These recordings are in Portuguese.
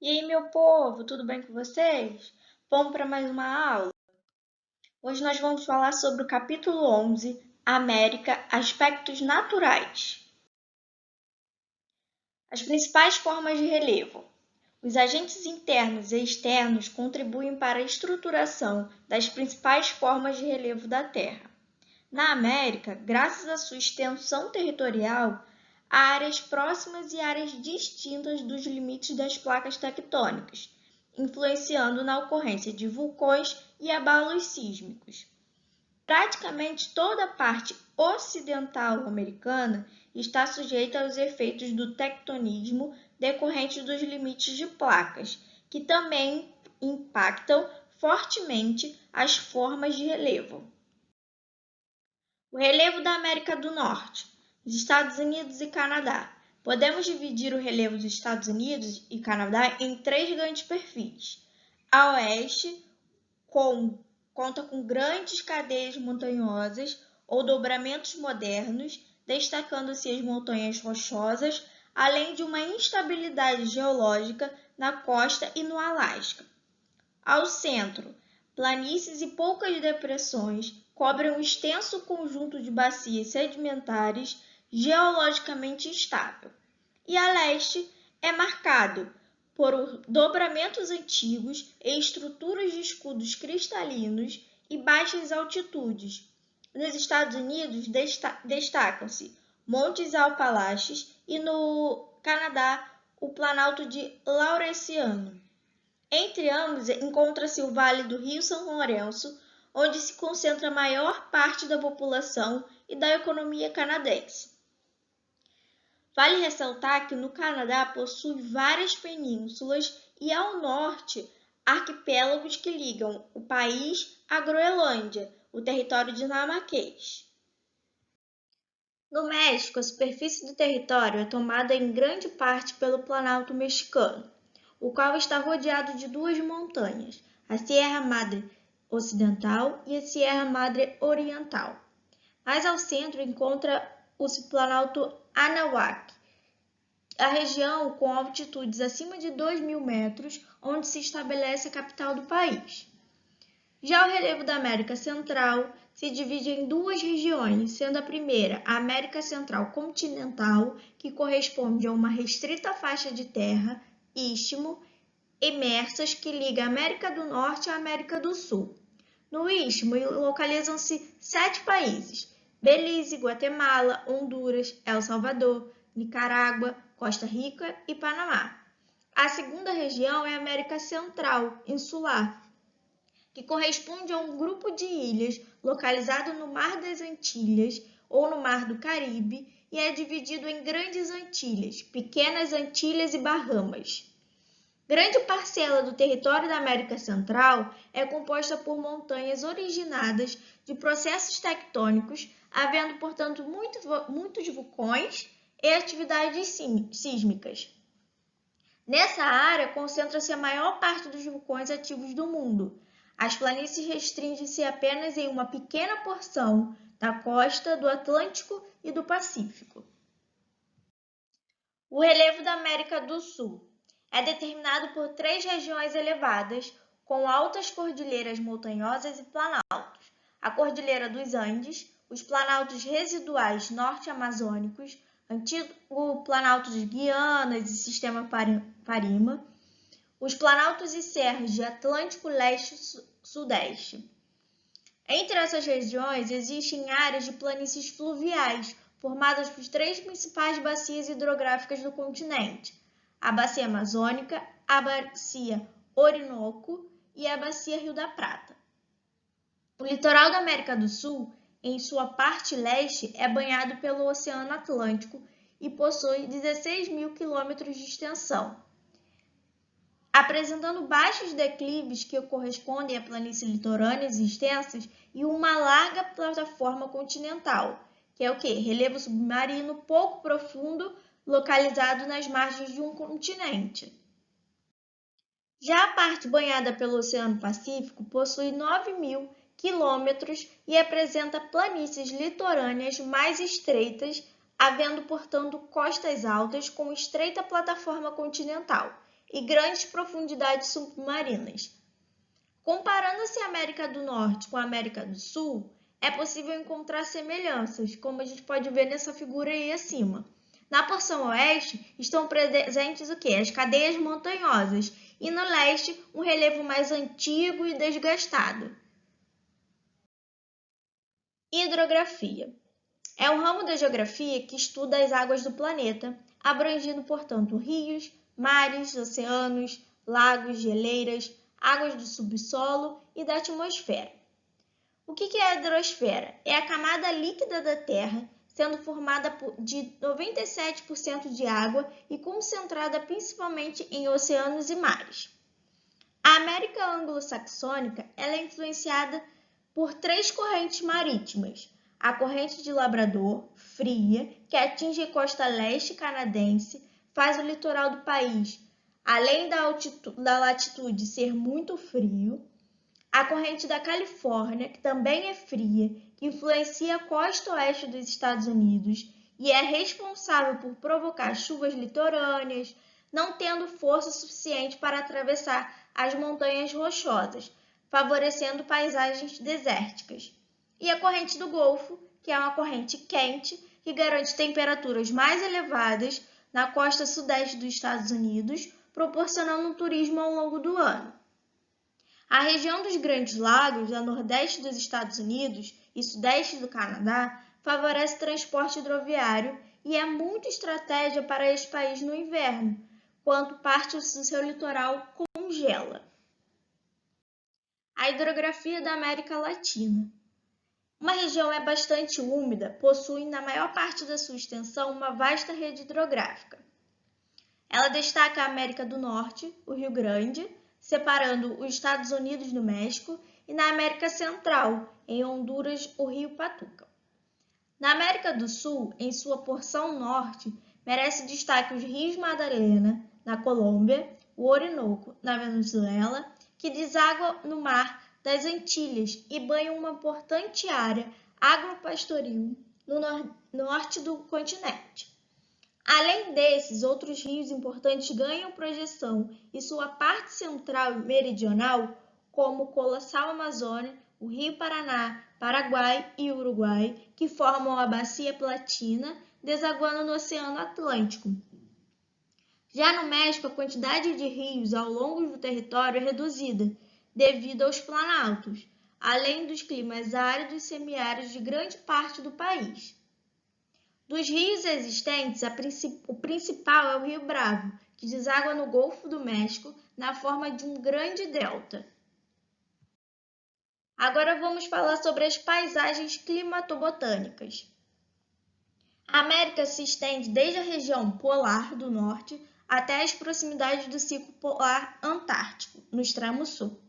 E aí, meu povo, tudo bem com vocês? Vamos para mais uma aula? Hoje nós vamos falar sobre o capítulo 11, América, Aspectos Naturais. As principais formas de relevo. Os agentes internos e externos contribuem para a estruturação das principais formas de relevo da Terra. Na América, graças à sua extensão territorial, há áreas próximas e áreas distintas dos limites das placas tectônicas, influenciando na ocorrência de vulcões e abalos sísmicos. Praticamente toda a parte ocidental americana está sujeita aos efeitos do tectonismo decorrentes dos limites de placas, que também impactam fortemente as formas de relevo. O relevo da América do Norte, os Estados Unidos e Canadá. Podemos dividir o relevo dos Estados Unidos e Canadá em três grandes perfis. A oeste conta com grandes cadeias montanhosas ou dobramentos modernos, destacando-se as montanhas rochosas, além de uma instabilidade geológica na costa e no Alasca. Ao centro, planícies e poucas depressões cobrem um extenso conjunto de bacias sedimentares geologicamente estável. E a leste é marcado por dobramentos antigos e estruturas de escudos cristalinos e baixas altitudes. Nos Estados Unidos destacam-se Montes Appalaches e no Canadá o Planalto de Laurentiano. Entre ambos encontra-se o Vale do Rio São Lourenço, onde se concentra a maior parte da população e da economia canadense. Vale ressaltar que no Canadá possui várias penínsulas e ao norte arquipélagos que ligam o país à Groenlândia, o território dinamarquês. No México, a superfície do território é tomada em grande parte pelo Planalto Mexicano, o qual está rodeado de duas montanhas, a Sierra Madre Ocidental e a Sierra Madre Oriental. Mais ao centro encontra-se o Planalto Anahuac, a região com altitudes acima de 2.000 metros, onde se estabelece a capital do país. Já o relevo da América Central se divide em duas regiões, sendo a primeira a América Central continental, que corresponde a uma restrita faixa de terra, istmo, imersas que liga a América do Norte à América do Sul. No istmo localizam-se 7 países: Belize, Guatemala, Honduras, El Salvador, Nicarágua, Costa Rica e Panamá. A segunda região é a América Central, insular, que corresponde a um grupo de ilhas localizado no Mar das Antilhas ou no Mar do Caribe e é dividido em Grandes Antilhas, Pequenas Antilhas e Bahamas. Grande parcela do território da América Central é composta por montanhas originadas de processos tectônicos, havendo, portanto, muitos vulcões e atividades sísmicas. Nessa área concentra-se a maior parte dos vulcões ativos do mundo. As planícies restringem-se apenas em uma pequena porção da costa do Atlântico e do Pacífico. O relevo da América do Sul é determinado por três regiões elevadas, com altas cordilheiras montanhosas e planaltos: a Cordilheira dos Andes, os planaltos residuais norte-amazônicos, antigo Planalto de Guianas e Sistema Parima, os planaltos e serras de Atlântico Leste e Sudeste. Entre essas regiões existem áreas de planícies fluviais, formadas por três principais bacias hidrográficas do continente: a Bacia Amazônica, a Bacia Orinoco e a Bacia Rio da Prata. O litoral da América do Sul, em sua parte leste, é banhado pelo Oceano Atlântico e possui 16.000 quilômetros de extensão, apresentando baixos declives que correspondem a planícies litorâneas extensas e uma larga plataforma continental, que é o quê? Relevo submarino pouco profundo, localizado nas margens de um continente. Já a parte banhada pelo Oceano Pacífico possui 9.000 quilômetros e apresenta planícies litorâneas mais estreitas, havendo, portanto, costas altas com estreita plataforma continental. e grandes profundidades submarinas. Comparando-se a América do Norte com a América do Sul, é possível encontrar semelhanças, como a gente pode ver nessa figura aí acima. Na porção oeste estão presentes o quê? As cadeias montanhosas e no leste um relevo mais antigo e desgastado. Hidrografia. É um ramo da geografia que estuda as águas do planeta, abrangindo, portanto, rios, mares, oceanos, lagos, geleiras, águas do subsolo e da atmosfera. O que é a hidrosfera? É a camada líquida da Terra, sendo formada de 97% de água e concentrada principalmente em oceanos e mares. A América anglo-saxônica ela é influenciada por 3 correntes marítimas. A corrente de Labrador, fria, que atinge a costa leste canadense, faz o litoral do país, além da latitude ser muito frio. A corrente da Califórnia, que também é fria, que influencia a costa oeste dos Estados Unidos e é responsável por provocar chuvas litorâneas, não tendo força suficiente para atravessar as montanhas rochosas, favorecendo paisagens desérticas. E a corrente do Golfo, que é uma corrente quente, que garante temperaturas mais elevadas na costa sudeste dos Estados Unidos, proporcionando um turismo ao longo do ano. A região dos Grandes Lagos, a nordeste dos Estados Unidos e sudeste do Canadá, favorece transporte hidroviário e é muito estratégia para este país no inverno, quando parte do seu litoral congela. A hidrografia da América Latina. Uma região é bastante úmida, possui na maior parte da sua extensão uma vasta rede hidrográfica. Ela destaca a América do Norte, o Rio Grande, separando os Estados Unidos do México, e na América Central, em Honduras, o Rio Patuca. Na América do Sul, em sua porção norte, merece destaque os rios Madalena, na Colômbia, o Orinoco, na Venezuela, que deságua no mar das Antilhas e banha uma importante área agropastoril no norte do continente. Além desses, outros rios importantes ganham projeção e sua parte central e meridional, como o colossal Amazônia, o Rio Paraná, Paraguai e Uruguai, que formam a Bacia Platina, desaguando no Oceano Atlântico. Já no México, a quantidade de rios ao longo do território é reduzida, devido aos planaltos, além dos climas áridos e semiáridos de grande parte do país. Dos rios existentes, o principal é o Rio Bravo, que deságua no Golfo do México na forma de um grande delta. Agora vamos falar sobre as paisagens climatobotânicas. A América se estende desde a região polar do norte até as proximidades do ciclo polar antártico, no extremo sul.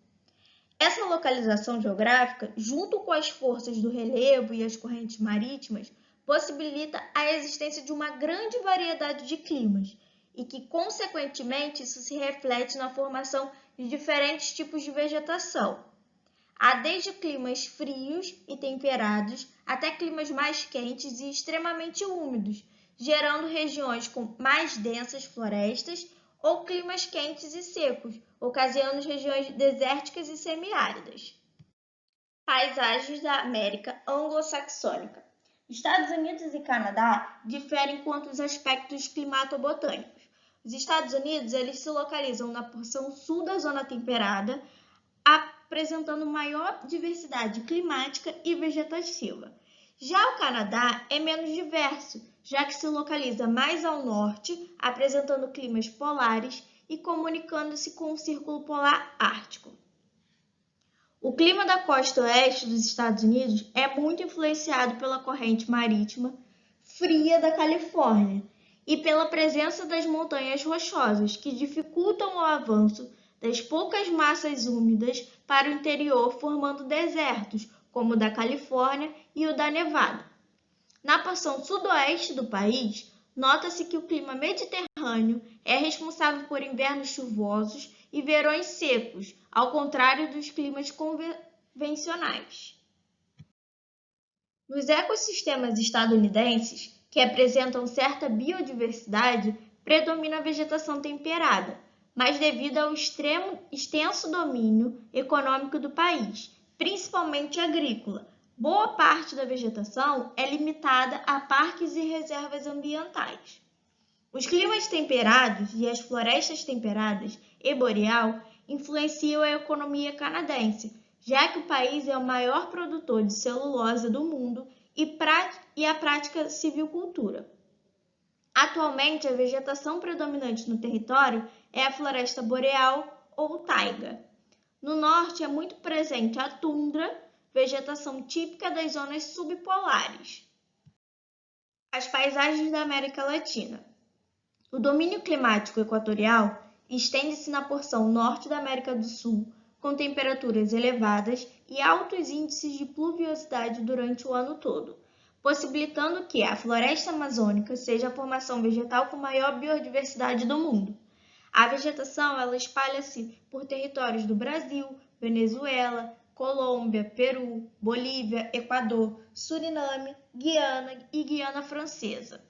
Essa localização geográfica, junto com as forças do relevo e as correntes marítimas, possibilita a existência de uma grande variedade de climas e que, consequentemente, isso se reflete na formação de diferentes tipos de vegetação. Há desde climas frios e temperados até climas mais quentes e extremamente úmidos, gerando regiões com mais densas florestas ou climas quentes e secos, ocasionando regiões desérticas e semiáridas. Paisagens da América anglo-saxônica. Estados Unidos e Canadá diferem quanto aos aspectos climatobotânicos. Os Estados Unidos eles se localizam na porção sul da zona temperada, apresentando maior diversidade climática e vegetativa. Já o Canadá é menos diverso, já que se localiza mais ao norte, apresentando climas polares e comunicando-se com o Círculo Polar Ártico. O clima da costa oeste dos Estados Unidos é muito influenciado pela corrente marítima fria da Califórnia e pela presença das montanhas rochosas, que dificultam o avanço das poucas massas úmidas para o interior, formando desertos, como o da Califórnia e o da Nevada. Na porção sudoeste do país, nota-se que o clima mediterrâneo é responsável por invernos chuvosos e verões secos, ao contrário dos climas convencionais. Nos ecossistemas estadunidenses, que apresentam certa biodiversidade, predomina a vegetação temperada, mas devido ao extenso domínio econômico do país, principalmente agrícola. Boa parte da vegetação é limitada a parques e reservas ambientais. Os climas temperados e as florestas temperadas e boreal influenciam a economia canadense, já que o país é o maior produtor de celulose do mundo e a prática silvicultura. Atualmente, a vegetação predominante no território é a floresta boreal ou taiga. No norte é muito presente a tundra, vegetação típica das zonas subpolares. As paisagens da América Latina. O domínio climático equatorial estende-se na porção norte da América do Sul, com temperaturas elevadas e altos índices de pluviosidade durante o ano todo, possibilitando que a floresta amazônica seja a formação vegetal com maior biodiversidade do mundo. A vegetação ela espalha-se por territórios do Brasil, Venezuela, Colômbia, Peru, Bolívia, Equador, Suriname, Guiana e Guiana Francesa.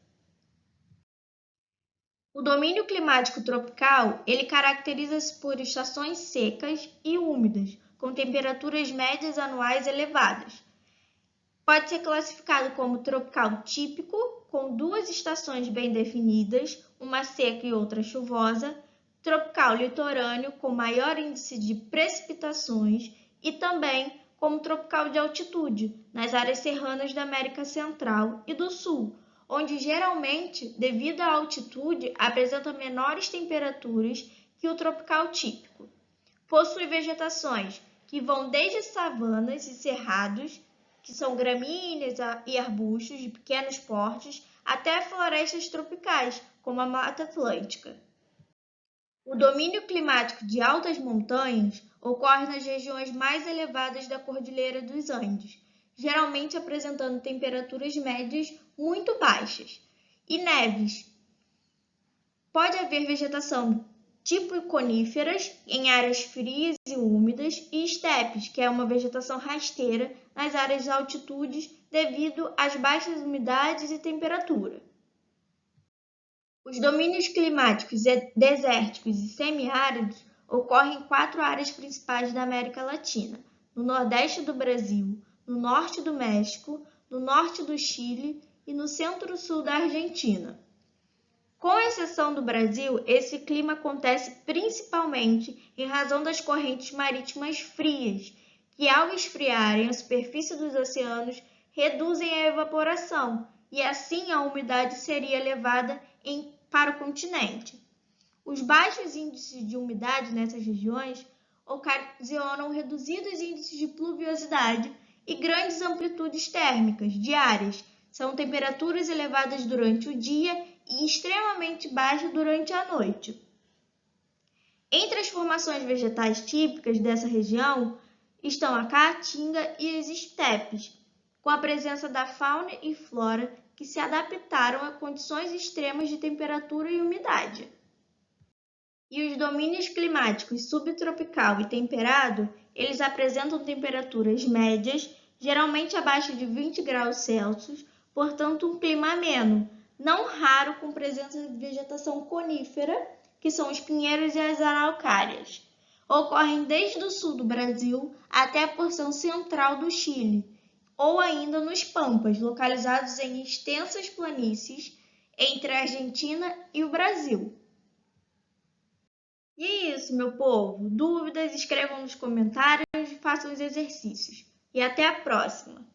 O domínio climático tropical, ele caracteriza-se por estações secas e úmidas, com temperaturas médias anuais elevadas. Pode ser classificado como tropical típico, com duas estações bem definidas, uma seca e outra chuvosa, tropical litorâneo, com maior índice de precipitações, e também como tropical de altitude, nas áreas serranas da América Central e do Sul, onde geralmente, devido à altitude, apresenta menores temperaturas que o tropical típico. Possui vegetações que vão desde savanas e cerrados, que são gramíneas e arbustos de pequenos portes, até florestas tropicais, como a Mata Atlântica. O domínio climático de altas montanhas ocorre nas regiões mais elevadas da Cordilheira dos Andes, geralmente apresentando temperaturas médias muito baixas, e neves. Pode haver vegetação tipo coníferas em áreas frias e úmidas e estepes, que é uma vegetação rasteira nas áreas de altitudes devido às baixas umidades e temperatura. Os domínios climáticos desérticos e semiáridos ocorrem em 4 áreas principais da América Latina: no nordeste do Brasil, no norte do México, no norte do Chile e no centro-sul da Argentina. Com exceção do Brasil, esse clima acontece principalmente em razão das correntes marítimas frias, que ao esfriarem a superfície dos oceanos, reduzem a evaporação e assim a umidade seria levada para o continente. Os baixos índices de umidade nessas regiões ocasionam reduzidos índices de pluviosidade e grandes amplitudes térmicas diárias. São temperaturas elevadas durante o dia e extremamente baixas durante a noite. Entre as formações vegetais típicas dessa região estão a caatinga e as estepes, com a presença da fauna e flora que se adaptaram a condições extremas de temperatura e umidade. E os domínios climáticos subtropical e temperado, eles apresentam temperaturas médias, geralmente abaixo de 20 graus Celsius, portanto um clima ameno, não raro com presença de vegetação conífera, que são os pinheiros e as araucárias. Ocorrem desde o sul do Brasil até a porção central do Chile, ou ainda nos Pampas, localizados em extensas planícies entre a Argentina e o Brasil. E é isso, meu povo. Dúvidas, escrevam nos comentários e façam os exercícios. E até a próxima!